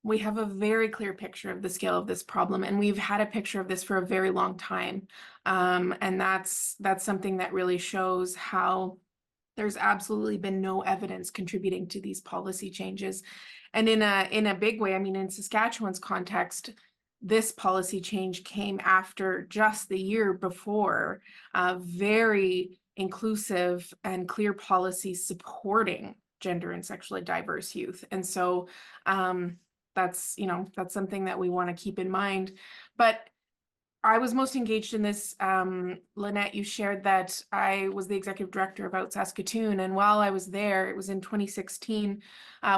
We have a very clear picture of the scale of this problem, and we've had a picture of this for a very long time. And that's something that really shows how there's absolutely been no evidence contributing to these policy changes. And in a big way, I mean, in Saskatchewan's context, this policy change came after just the year before very inclusive and clear policies supporting gender and sexually diverse youth. And so that's something that we want to keep in mind. But I was most engaged in this. Lynette, you shared that I was the executive director of Out Saskatoon, and while I was there, it was in 2016,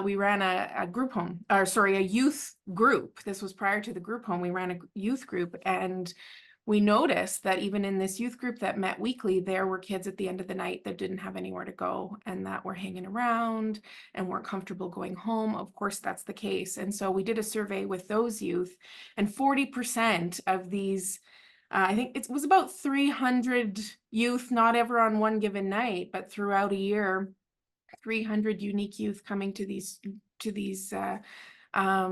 we ran a group home, or sorry, a youth group. This was prior to the group home. We ran a youth group, and we noticed that even in this youth group that met weekly, there were kids at the end of the night that didn't have anywhere to go and that were hanging around and weren't comfortable going home. Of course, that's the case. And so we did a survey with those youth, and 40% of these, I think it was about 300 youth, not ever on one given night, but throughout a year, 300 unique youth coming to these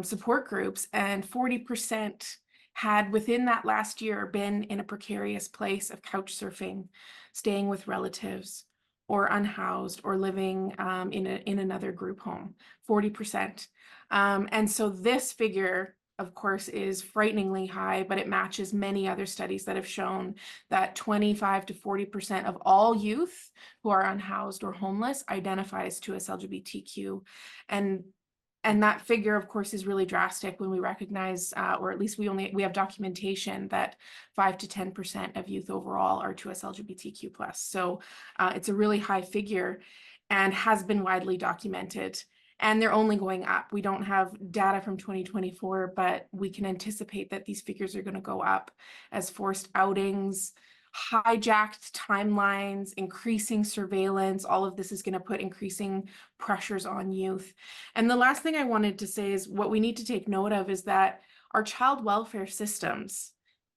support groups, and 40% had within that last year been in a precarious place of couch surfing, staying with relatives, or unhoused, or living in another group home. 40%. And so this figure, of course, is frighteningly high, but it matches many other studies that have shown that 25 to 40% of all youth who are unhoused or homeless identifies to as LGBTQ. And that figure, of course, is really drastic when we recognize, or at least we have documentation that 5 to 10% of youth overall are 2S LGBTQ+. So it's a really high figure and has been widely documented. And they're only going up. We don't have data from 2024, but we can anticipate that these figures are going to go up as forced outings, hijacked timelines, increasing surveillance. All of this is going to put increasing pressures on youth. And the last thing I wanted to say is what we need to take note of is that our child welfare systems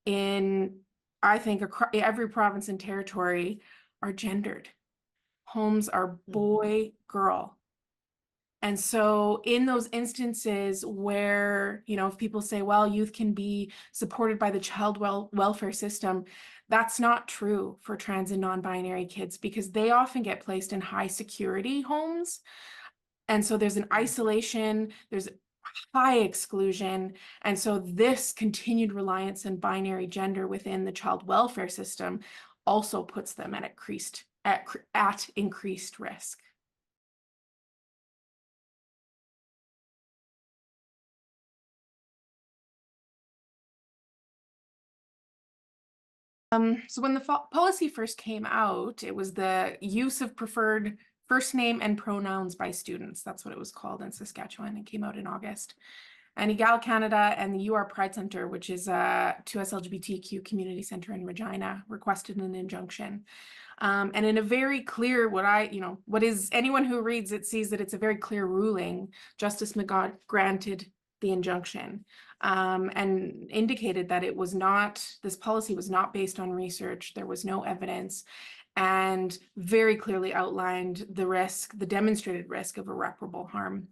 in, I think, every province and territory are gendered. Homes are boy, girl. And so in those instances where, if people say, well, youth can be supported by the child welfare system, that's not true for trans and non-binary kids, because they often get placed in high security homes. And so there's an isolation, there's high exclusion. And so this continued reliance on binary gender within the child welfare system also puts them at increased risk. So when the policy first came out, it was the use of preferred first name and pronouns by students. That's what it was called in Saskatchewan. It came out in August. And Egal Canada and the UR Pride Center, which is a 2S LGBTQ community center in Regina, requested an injunction. And in a very clear, anyone who reads it sees that it's a very clear ruling. Justice McGott granted the injunction and indicated that this policy was not based on research. There was no evidence, and very clearly outlined the demonstrated risk of irreparable harm.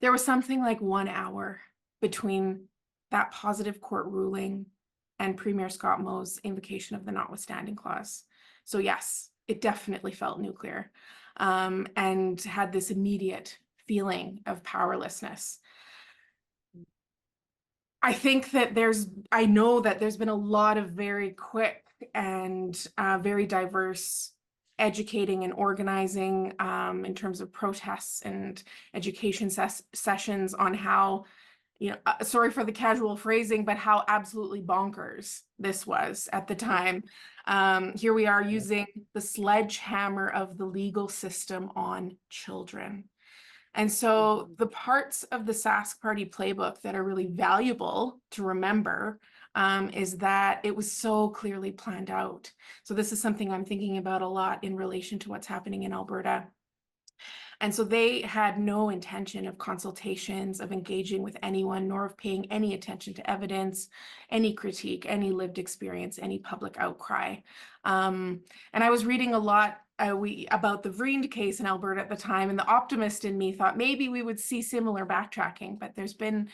There was something like 1 hour between that positive court ruling and Premier Scott Moe's invocation of the notwithstanding clause. So yes, it definitely felt nuclear and had this immediate feeling of powerlessness. I know that there's been a lot of very quick and very diverse educating and organizing in terms of protests and education sessions on how, sorry for the casual phrasing, but how absolutely bonkers this was at the time. Here we are using the sledgehammer of the legal system on children. And so the parts of the Sask Party playbook that are really valuable to remember is that it was so clearly planned out. So this is something I'm thinking about a lot in relation to what's happening in Alberta. And so they had no intention of consultations, of engaging with anyone, nor of paying any attention to evidence, any critique, any lived experience, any public outcry. And I was reading a lot about the Vriend case in Alberta at the time, and the optimist in me thought maybe we would see similar backtracking, but there's been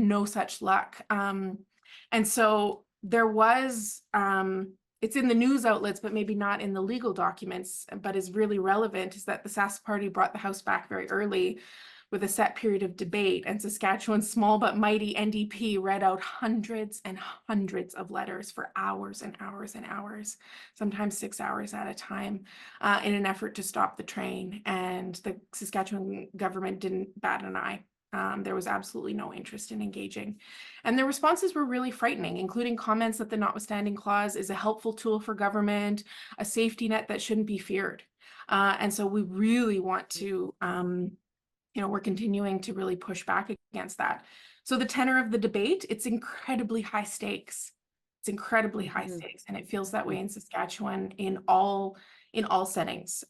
no such luck. And so there was, it's in the news outlets, but maybe not in the legal documents, but is really relevant, is that the Sask Party brought the House back very early with a set period of debate, and Saskatchewan's small but mighty NDP read out hundreds and hundreds of letters for hours and hours and hours, sometimes 6 hours at a time, in an effort to stop the train. And the Saskatchewan government didn't bat an eye. There was absolutely no interest in engaging. And the responses were really frightening, including comments that the notwithstanding clause is a helpful tool for government, a safety net that shouldn't be feared. And so we really want to, we're continuing to really push back against that. So the tenor of the debate, it's incredibly high stakes. It's incredibly high stakes, and it feels that way in Saskatchewan in all settings.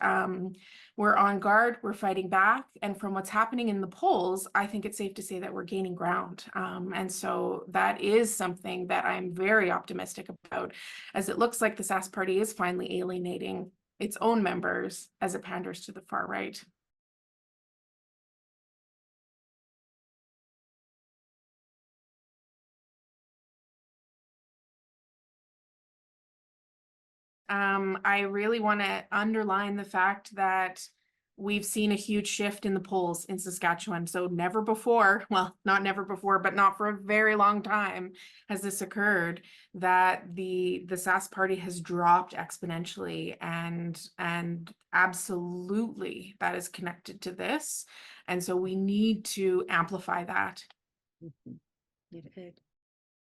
We're on guard, we're fighting back, and from what's happening in the polls, I think it's safe to say that we're gaining ground. And so that is something that I'm very optimistic about, as it looks like the Sask Party is finally alienating its own members as it panders to the far right. I really want to underline the fact that we've seen a huge shift in the polls in Saskatchewan. So never before, well, not never before, but not for a very long time has this occurred, that the Sask Party has dropped exponentially, and absolutely that is connected to this. And so we need to amplify that.